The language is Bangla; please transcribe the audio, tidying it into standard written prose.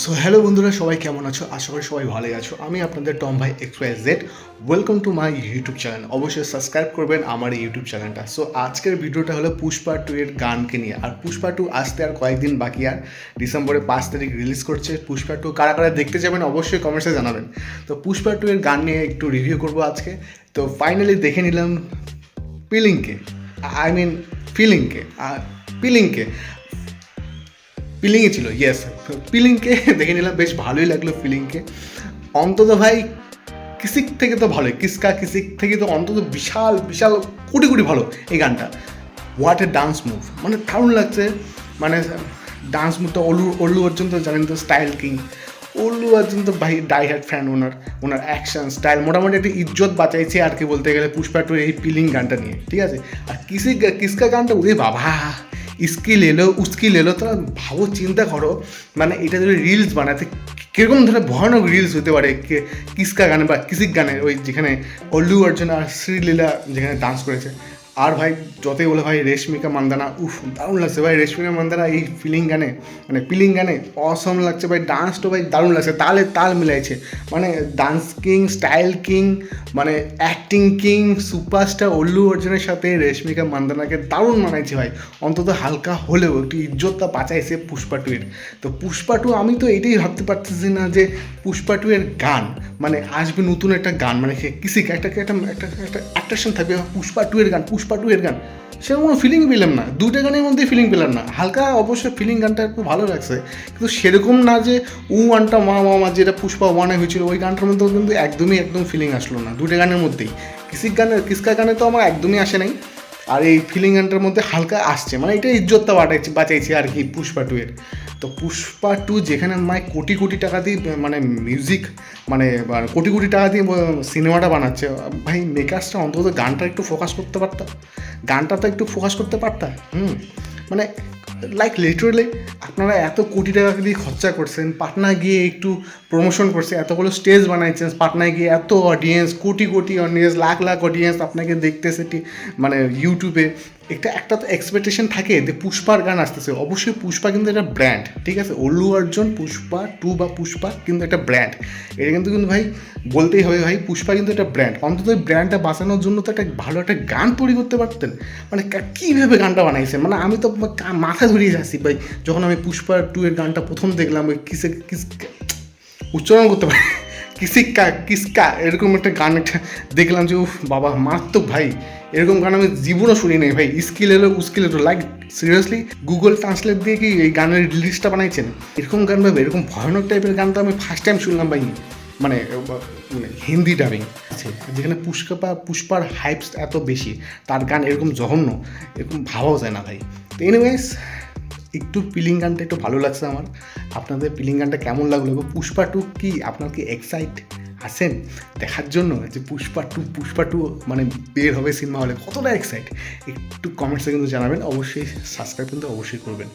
সো হ্যালো বন্ধুরা, সবাই কেমন আছো? আশা করি সবাই ভালোই আছো। আমি আপনাদের টম ভাই XYZ। Welcome to my YouTube channel. অবশ্যই সাবস্ক্রাইব করবেন আমার এই ইউটিউব চ্যানেলটা। সো আজকের ভিডিওটা হলো পুষ্পা 2 এর গানকে নিয়ে। আর পুষ্পা 2 আসতে আর কয়েকদিন বাকি। আর ডিসেম্বরের 5 তারিখ রিলিজ করছে পুষ্পা 2। কারা কারা দেখতে যাবেন অবশ্যই কমেন্টসে জানাবেন। তো পুষ্পা 2 এর গান নিয়ে একটু রিভিউ করবো আজকে। তো ফাইনালি দেখে নিলাম পিলিংকে, আই মিন ফিলিংকে, পিলিংকে পিলিংয়ে ছিল, ইয়েস, পিলিংকে দেখে নিলাম। বেশ ভালোই লাগলো ফিলিংকে। অন্তত ভাই কিসিক থেকে তো ভালোই, কিসকা কিসিক থেকে তো অন্তত বিশাল বিশাল কোটি কোটি ভালো এই গানটা। হোয়াট এ ডান্স মুভ, মানে দারুণ লাগছে। মানে ডান্স মুভটা অল্লু অর্জুন তো জানেন তো, স্টাইল কিং। অল্লু অর্জুন তো ভাই ডাই হ্যাড ফ্যান। ওনার অ্যাকশন স্টাইল মোটামুটি একটা ইজ্জত বাঁচাইছে আর কি বলতে গেলে পুষ্পা টু এই পিলিং গানটা নিয়ে, ঠিক আছে। আর কিসকা গানটা ওরে বাবা, স্কিল এলো উস্কিল এলো, তোরা ভাবো, চিন্তা করো, মানে এটা যদি রিলস বানাতে কীরকম ধরে ভয়ানক রিলস হতে পারে। কিসকা গানে বা কিসিক গানে, ওই যেখানে অল্লু অর্জুন আর শ্রীলীলা যেখানে ডান্স করেছে। আর ভাই যতই বলে ভাই রেশমিকা মান্দানা, উফ দারুণ লাগছে ভাই রেশমিকা মান্দানা এই ফিলিং গানে, মানে পিলিং গানে অসম লাগছে ভাই। ডান্সটা ভাই দারুণ লাগছে, তালে তাল মিলাইছে। মানে ডান্স কিং, স্টাইল কিং, মানে অ্যাক্টিং কিং, সুপারস্টার অল্লু অর্জুনের সাথে রেশমিকা মান্দানাকে দারুণ মানাইছে ভাই। অন্তত হালকা হলেও একটু ইজ্জতটা বাঁচাইছে পুষ্পা 2 এর। তো পুষ্পা 2, আমি তো এটাই ভাবতে পারতেছি না যে পুষ্পা 2 এর গান মানে আসবে নতুন একটা গান, মানে কিসিক একটা একটা একটা একটা অ্যাট্রাকশন থাকবে। পুষ্পা 2 এর গান, পুষ্পা 2 এর গান, সেরকম কোনো ফিলিং পেলাম না। দুটো গানের মধ্যেই ফিলিং পেলাম না। হালকা অবশ্যই ফিলিং গানটা একটু ভালো লাগছে, কিন্তু সেরকম না যে ওয়ানটা মা যেটা পুষ্পা 1-এ হয়েছিল ওই গানটার মধ্যেও কিন্তু একদম ফিলিং আসলো না দুটো গানের মধ্যেই। কিসকা গানে তো আমার একদমই আসে নাই। আর এই ফিলিং গানটার মধ্যে হালকা আসছে, মানে এটা ইজ্জতটা বাঁচাইছে আর কি পুষ্পা 2 এর। তো পুষ্পা 2 যেখানে মানে কোটি কোটি টাকা দিয়ে মানে মিউজিক, মানে কোটি কোটি টাকা দিয়ে সিনেমাটা বানাচ্ছে ভাই, মেকার্সটা অন্তত গানটা একটু ফোকাস করতে পারতাম, গানটা তো একটু ফোকাস করতে পারতাম। মানে লাইক লিটারেলি আপনারা এত কোটি টাকা দিয়ে খরচা করছেন, পাটনা গিয়ে একটু প্রমোশন করছে, এতগুলো স্টেজ বানাইছেন, পাটনায় গিয়ে এত audience, crore crore audience, lakh lakh audience আপনাকে দেখতেছে, মানে ইউটিউবে। একটা তো এক্সপেকটেশন থাকে যে পুষ্পার গান আসতেছে। অবশ্যই পুষ্পা কিন্তু একটা ব্র্যান্ড, ঠিক আছে। অল্লু অর্জুন, পুষ্পা 2 বা পুষ্পা কিন্তু একটা ব্র্যান্ড। এটা কিন্তু ভাই বলতেই হবে ভাই, পুষ্পা কিন্তু একটা ব্র্যান্ড। অন্তত ওই ব্র্যান্ডটা বাঁচানোর জন্য তো একটা ভালো একটা গান তৈরি করতে পারতেন। মানে কীভাবে গানটা বানাইছে, মানে আমি তো মাথা ধরিয়ে যাচ্ছি ভাই যখন আমি পুষ্পা 2 এর গানটা প্রথম দেখলাম। ওই উচ্চারণ করতে পারি, কিসকা এরকম একটা গান একটা দেখলাম যে উফ বাবা মারাত্মক ভাই। এরকম গান আমি জীবনও শুনি নাই ভাই। স্কিল এলো উস্কিল এলো, লাইক সিরিয়াসলি গুগল ট্রান্সলেট দিয়ে কি এই গানের লিরিক্সটা বানাইছেন? এরকম গান ভাবে, এরকম ভয়ানক টাইপের গান তো আমি ফার্স্ট টাইম শুনলাম ভাই। মানে মানে হিন্দি ডাবিং আছে যেখানে পুষ্পার হাইপস এত বেশি, তার গান এরকম জঘন্য, এরকম ভাবাও যায় না ভাই। তো এনিওয়েজ, একটু পিলিং গানটা একটু ভালো লাগছে আমার। আপনাদের পিলিং গানটা কেমন লাগলো? এবং পুষ্পা 2 কি আপনার কি এক্সাইট আছেন দেখার জন্য যে পুষ্পা টু মানে বের হবে সিনেমা হলে? কতটা এক্সাইট একটু কমেন্টসে কিন্তু জানাবেন। অবশ্যই সাবস্ক্রাইব কিন্তু অবশ্যই করবেন।